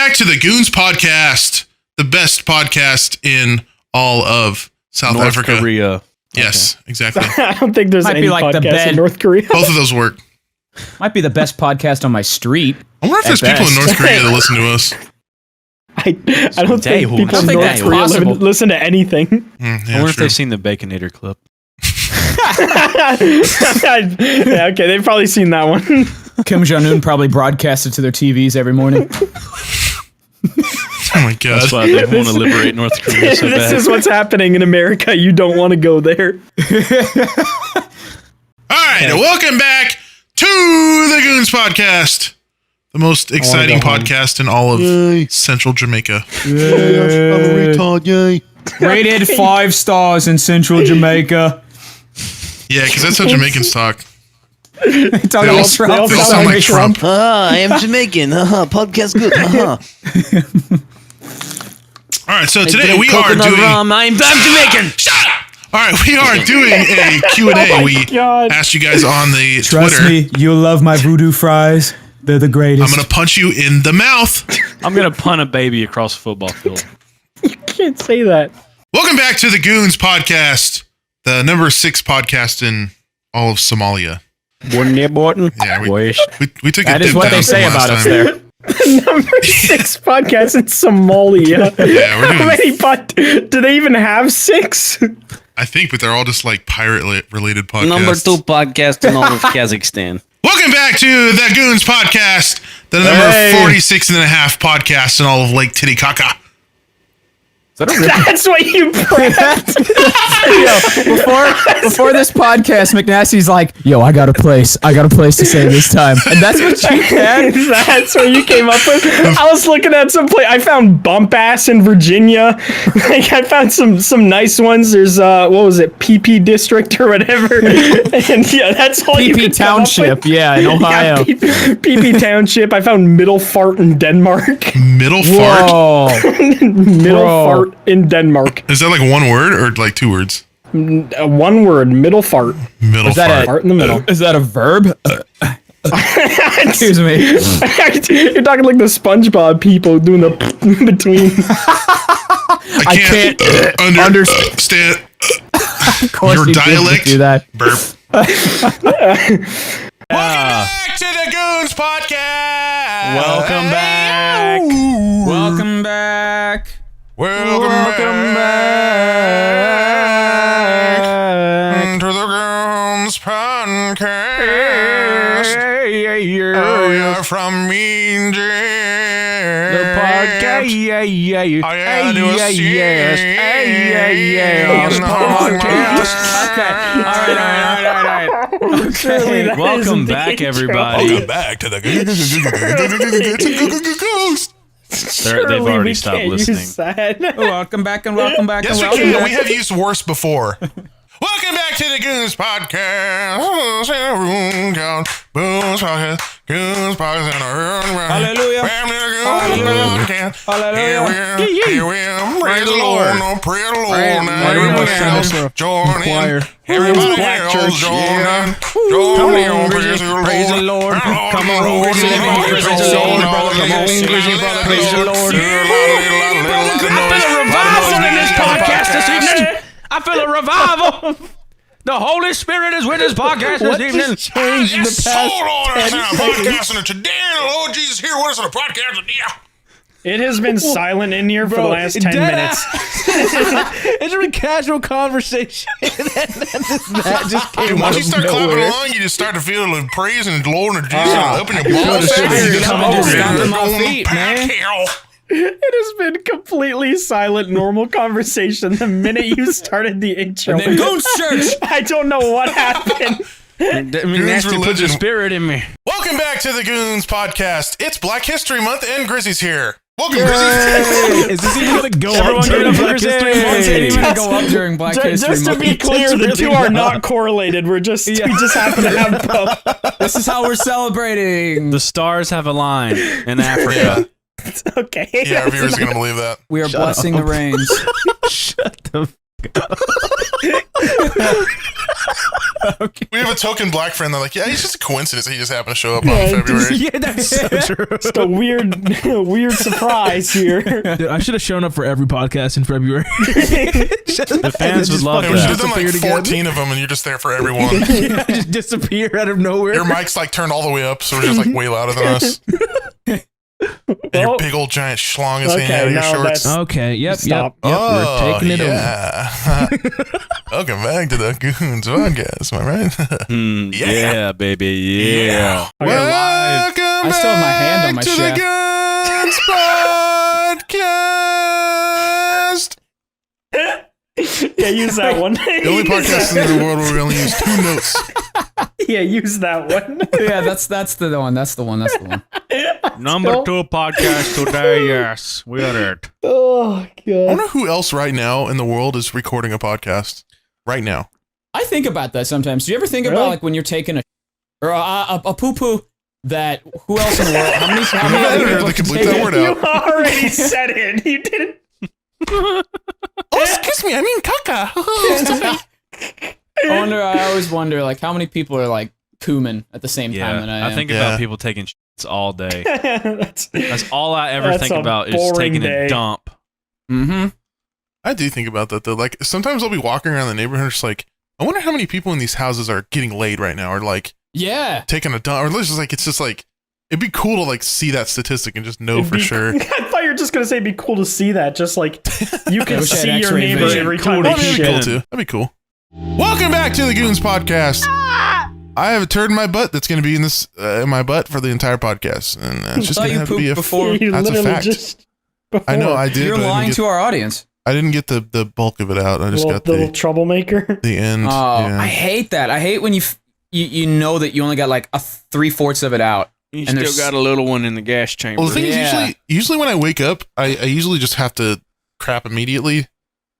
back to the Goons podcast, the best podcast in all of South Africa. Korea. Yes, exactly. I don't think there's any like podcast in North Korea. Both of those work. Might be the best podcast on my street. I wonder if there's people in North Korea that listen to us. I don't think people in North Korea listen to anything. I wonder if they've seen the Baconator clip. Yeah, okay, they've probably seen that one. Kim Jong-un probably broadcasts it to their TVs every morning. Oh my god. That's why they want to liberate North Korea so bad. This is what's happening in America. You don't want to go there. Alright, welcome back to the Goons podcast. The most exciting podcast in all of Central Jamaica. Yay, I'm a retard, yay. Rated 5 stars in Central Jamaica. Yeah, because that's how Jamaicans talk. They all sound like Trump. I am Jamaican. Podcast good. Alright, so today we are doing... I'm Jamaican. Shut up! Alright, we are doing a Q&A. We asked you guys on the Trust Twitter. me, you'll love my voodoo fries. They're the greatest. I'm going to punch you in the mouth. I'm going to punt a baby across a football field. You can't say that. Welcome back to the Goons podcast, the number 6 podcast in all of Somalia. Wouldn't it, Borton? Yeah, we took That a is dip what down they say from last about us time. there. Number 6 podcast in Somalia. Yeah, we're How many do they even have 6? I think, but they're all just like pirate-related podcasts. Number 2 podcast in all of Kazakhstan. Welcome back to the Goons podcast, the number 46 and a half podcast in all of Lake Titicaca. That's what you prepped. Before this podcast, McNasty's like, "Yo, I got a place to say this time," and that's what you had. That's what you came up with. I was looking at some place. I found Bump Ass in Virginia. Like I found some nice ones. There's what was it, PP District or whatever. And yeah, that's all you PP could come up Township, with. yeah, in Ohio. Yeah, PP Township. I found Middle Fart in Denmark. Middle fart? Whoa. Middle Fart in Denmark. Is that like one word or like 2 words? One word. Middle Fart. Middle Is that fart. Fart in the middle. Is that a verb? Excuse me. You're talking like the SpongeBob people doing the in between. I can't understand Of course your you did dialect. do that. Burp. Welcome back to the Goons podcast. Welcome back. Welcome back. Welcome back to the Goons podcast. Oh, you're from Mean James. The podcast. I had to see Okay. All right. Surely that Welcome isn't the back, intro. everybody. Welcome back to the Goons. They've Surely already we stopped can't listening. use that. Welcome back and welcome back Yes, and we welcome can. back. We have used worse before. Welcome back to the Goons podcast. Goons podcast. Goons podcast. Hallelujah. Hallelujah. Here we are. Praise the Lord. Praise the Lord. Everybody else join in. Everybody else join in. Join in. Praise the Lord. Come on. Praise the Lord. Praise the Lord. Come on. Praise the Lord. I feel a revival in this podcast this evening. I feel a revival. The Holy Spirit is with this podcast this evening. Changed the past podcast, and today the Lord Jesus here with us on the podcast. It has been silent in here for the last 10 minutes. It's a casual conversation. that just came Dude, once you start clapping nowhere. along, you just start to feel the praise and the Lord and Jesus up in your balls. Come over to my feet, man. It has been completely silent, normal conversation the minute you started the intro. And then Goons Church. I don't know what happened. Nasty put religion. the spirit in me. Welcome back to the Goons podcast. It's Black History Month and Grizzy's here. Welcome, Grizzy. Is this even going to go Everyone up give it up for Black Grizzy. History Month? It didn't even go up during Black History Just to Month. be clear, the It's two really are not correlated. We just happen to have both. This is how we're celebrating. The stars have aligned in Africa. Okay. Yeah, our viewers are going to believe that. We are blessing the rains. Shut the We have a token black friend. They're like, yeah, he's just a coincidence. He just happened to show up on February. Yeah, that's so true. It's a weird surprise here. Dude, I should have shown up for every podcast in February. The fans would love Yeah, we should have that. done like Disappeared 14 of them, and you're just there for everyone. I just disappear out of nowhere. Your mic's like turned all the way up, so we're just like way louder than us. And your big old giant schlong is hanging out of your shorts. Okay, yep, Stop. we're taking it over. yeah. Welcome back to the Goons podcast, am I right? Yeah, baby. Yeah. Okay, live. Welcome I still have my hand on my back to shaft. the Goons podcast. Yeah, use that one. The only podcast in the world where we only use 2 notes. Yeah, use that one. Yeah, that's the one. That's the one. Number 2 podcast today. Yes, we are it. Oh I god. wonder who else right now in the world is recording a podcast right now. I think about that sometimes. Do you ever think Really? about like when you're taking a poo poo that who else in the world? How many You other have an editor people that can can bleep take that it? word You out. already said it. You didn't. Oh, excuse me, I mean caca. I always wonder like how many people are like Kuman at the same time than I am. I think Yeah. about people taking shits all day. That's, That's all I ever That's think a about is boring taking day. a dump. Mm-hmm. I do think about that though. Like sometimes I'll be walking around the neighborhood, just like, I wonder how many people in these houses are getting laid right now, or like Yeah. taking a dump, or it's just like, it'd be cool to like see that statistic and just know it'd for be- sure. I thought you were just gonna say it'd be cool to see that. Just like you can wish I had see your X-ray neighbor vision. every Cool time to they That'd be shit. cool too. That'd be cool. Welcome back to the Goons podcast. I have a turd in my butt that's going to be in this in my butt for the entire podcast, and it's just thought going to you have to be pooped a. before. You That's a literally fact. just. Before. I know I did. You're but lying to our audience. I didn't get the bulk of it out. I just little, got the little the troublemaker. end. Oh, yeah. I hate that. I hate when you know that you only got like a 3/4 of it out. You And still there's- got a little one in the gas chamber. Well, the thing Yeah. is, usually when I wake up, I usually just have to crap immediately.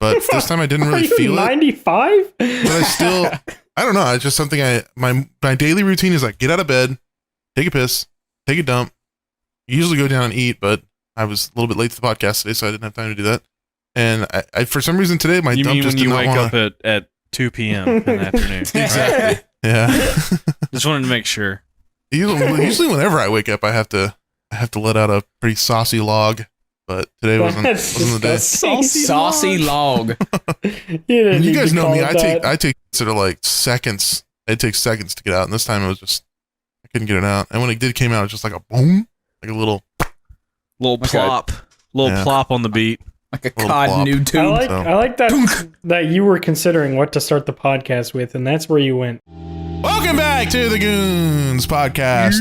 But this time I didn't really Are you feel it. 95? But I still, I don't know. It's just something my daily routine is like get out of bed, take a piss, take a dump. Usually go down and eat, but I was a little bit late to the podcast today, so I didn't have time to do that. And I for some reason today, my You dump mean just when did you not wake want up at 2 p.m. in the afternoon? Exactly. Yeah. Just wanted to make sure. usually whenever I wake up, I have to let out a pretty saucy log. But today wasn't the day. Saucy log. You guys know me. I take sort of like seconds. It takes seconds to get out, and this time it was just I couldn't get it out. And when it did came out, it was just like a boom, like a little. Little plop. Yeah. Plop on the beat. Like a Little cod plop. nude tube. I like that you were considering what to start the podcast with, and that's where you went. Welcome back to the Goons podcast.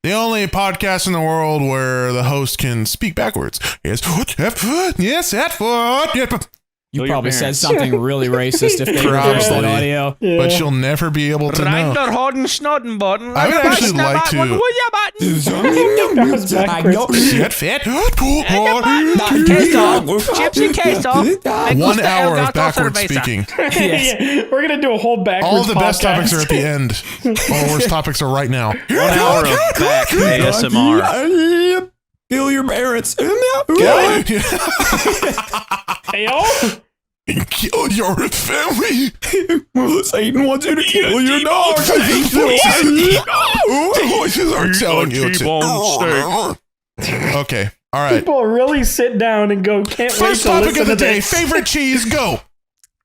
The only podcast in the world where the host can speak backwards. Yes, that foot. You Tell your probably said parents. something really racist if they heard Probably. that audio. Yeah. But you'll never be able to know. Hodden Snodden button. I would actually like to. that was backwards. Get fit. Chips and queso. 1 hour of backwards speaking. Yeah, we're gonna do a whole backwards. All the best podcast. topics are at the end. All the worst topics are right now. 1 hour of back ASMR. Kill your parents. Hey, oh, Kill your family. Satan wants you to kill your dog. The voices are telling you to. Okay. All right. people really sit down and go, can't wait First to topic listen of the to day. this. Favorite cheese. Go.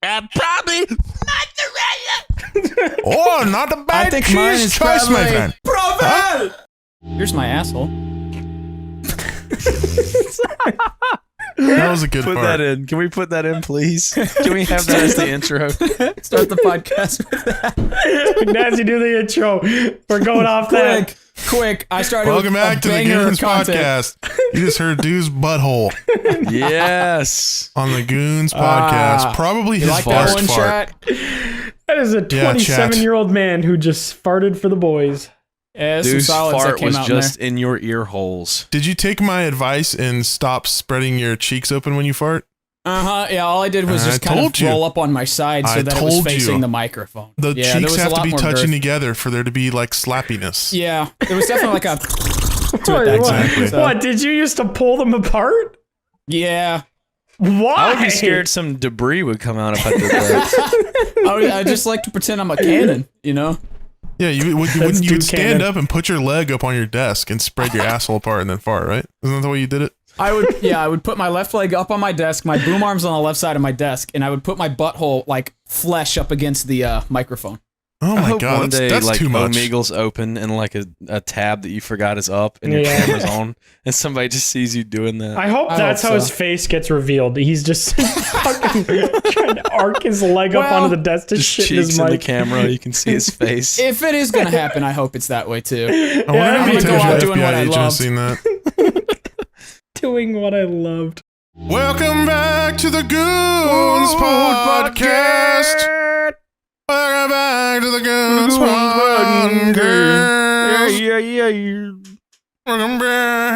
Probably mozzarella. Oh, not a bad I think cheese mine is choice, my probably- friend. Here's my asshole. That was a good Put part. that in. Can we put that in, please? Can we have that as the intro? Start the podcast with that. Nancy, do the intro. We're going off that. Quick. I started Welcome with back a to the banger of Goons content. podcast. You just heard Dude's butthole Yes. on the Goons podcast. Probably his Like that best one, fart. chat? That is a Yeah, chat. 27-year-old man who just farted for the boys. Yeah, some Dude's solids that fart came was out just in in your ear holes. Did you take my advice and stop spreading your cheeks open when you fart? there. Yeah, all I did was I just kind told of you. roll up on my side so I that it was told facing you. the microphone. The yeah, there cheeks was a have to lot be more touching girth. together for there to be like slappiness. Yeah, there was definitely like a to it What, that what, time. Exactly. So, what, did you used to pull them apart? yeah, Why? I would be scared some debris would come out if I did that. I just like to pretend I'm a cannon, you know? Yeah, you'd stand up and put your leg up on your desk and spread your asshole apart and then fart, right? Isn't that the way you did it? I would put my left leg up on my desk, my boom arms on the left side of my desk, and I would put my butthole like flesh up against the microphone. Oh I my hope god, one day that's like too much. Omegle's open and like a tab that you forgot is up and your camera's on and somebody just sees you doing that. I hope that's how his face gets revealed. He's just fucking trying to arc his leg up onto the desk to just shit in cheeks his in the mic. camera, you can see his face. If it is gonna happen, I hope it's that way too. I wonder how many I'm gonna times go out your doing what FBI I agent has loved. seen that. Doing what I loved. Welcome back to the Goons Podcast. Welcome back to the Goons Podcast. Welcome back.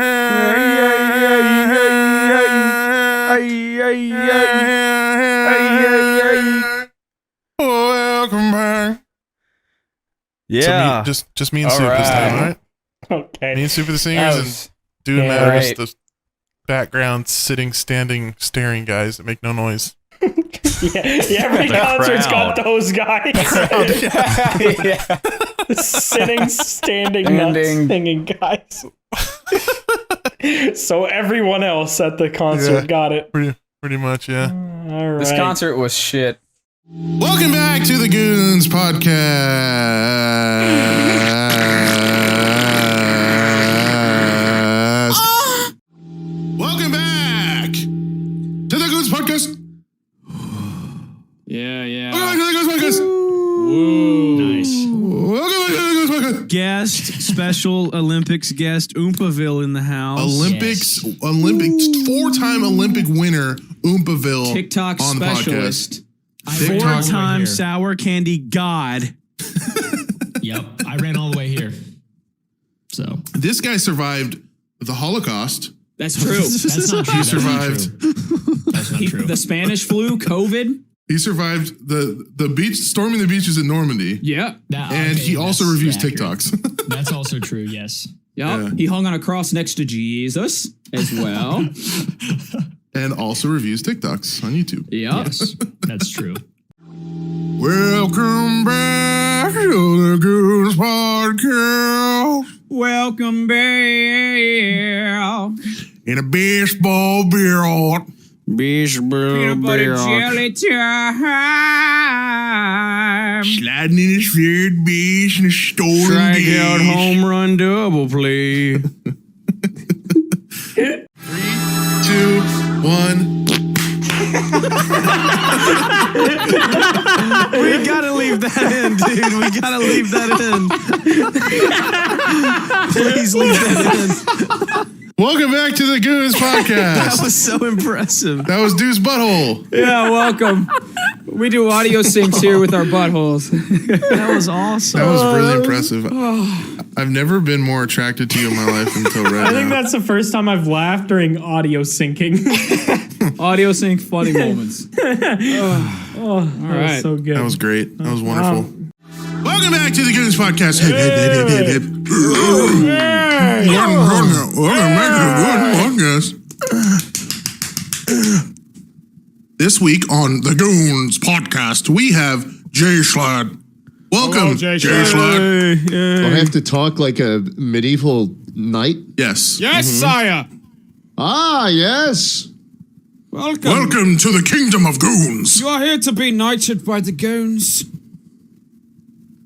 Welcome back. Yeah. So just me and Soup this time, all right? Okay. Me and Soup are the singers, and Dude and Matt are just the background, sitting, standing, staring guys that make no noise. Every concert's got those guys. Sitting, standing, not singing guys. So everyone else at the concert got it. Pretty much, yeah. All right. This concert was shit. Welcome back to the Goons Podcast. Welcome back to the Goons Podcast. Yeah. Welcome back to the Goons Podcast. Nice. Welcome back to the Goons Podcast. Guest, special Olympics guest, Oompaville in the house. Olympics, 4-time Olympic winner, Oompaville. TikTok on the specialist. podcast. Four-time sour candy god. Yep, I ran all the way here. So This guy survived the Holocaust. That's true. that's not true. He survived. That's not true. The Spanish flu, COVID. He survived the beach, storming the beaches in Normandy. Yeah. And he also reviews TikToks. That's also true. Yes. Yep. Yeah. He hung on a cross next to Jesus as well. And also reviews TikToks on YouTube. Yep. Yes, that's true. Welcome back to the Goons Podcast. Welcome back. In a baseball bill. Peanut butter jelly time. Sliding in his third base in a stolen Strike base. out, home run, double play. 3, 2, 1. We gotta leave that in, dude. We gotta leave that in. Please leave that in. Welcome back to the Goons Podcast. That was so impressive. That was Deuce Butthole. Yeah, welcome. We do audio syncs here with our buttholes. That was awesome. That was really impressive. I've never been more attracted to you in my life until right now. I think that's the first time I've laughed during audio syncing. Audio sync funny moments. All right. So good. That was great. That was wonderful. Welcome back to the Goons Podcast. Hip, hip, hip, hip, hip, hip. Welcome back to the Goons Podcast. This week on the Goons Podcast, we have Jay Schlatt. Welcome, Jay Schlatt. Do I have to talk like a medieval knight? Yes. Yes, sire. Ah, yes. Welcome. Welcome to the Kingdom of Goons. You are here to be knighted by the goons.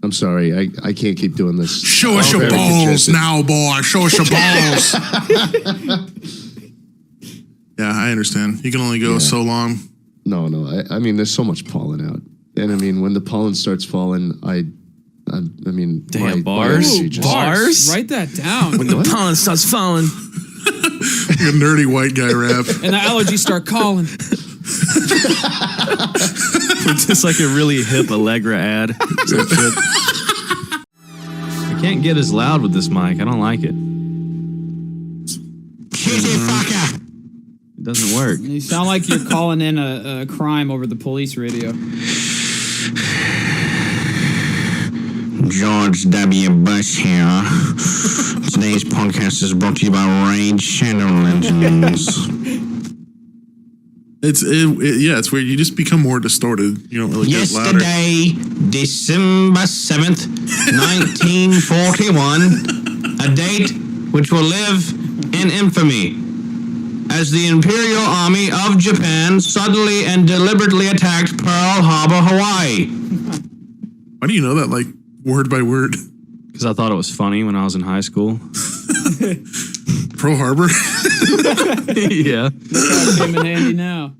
I'm sorry, I can't keep doing this. Show us your balls now, boy. Show us your balls. Yeah, I understand. You can only go so long. No, I mean, there's so much pollen out. And I mean, when the pollen starts falling, I mean, Damn, my bars? energy just- Bars? Write that down. When the pollen starts falling. Like a nerdy white guy rap. And the allergies start calling. Just like a really hip Allegra ad. I can't get as loud with this mic. I don't like it. It doesn't work. You sound like you're calling in a crime over the police radio. George W. Bush here. Today's podcast is brought to you by Raid Shadow Legends. It's weird. You just become more distorted. You don't really get louder. Yesterday, December 7th, 1941, a date which will live in infamy, as the Imperial Army of Japan suddenly and deliberately attacked Pearl Harbor, Hawaii. Why do you know that, like, word by word? Because I thought it was funny when I was in high school. Pearl Harbor? Yeah. Came in handy now.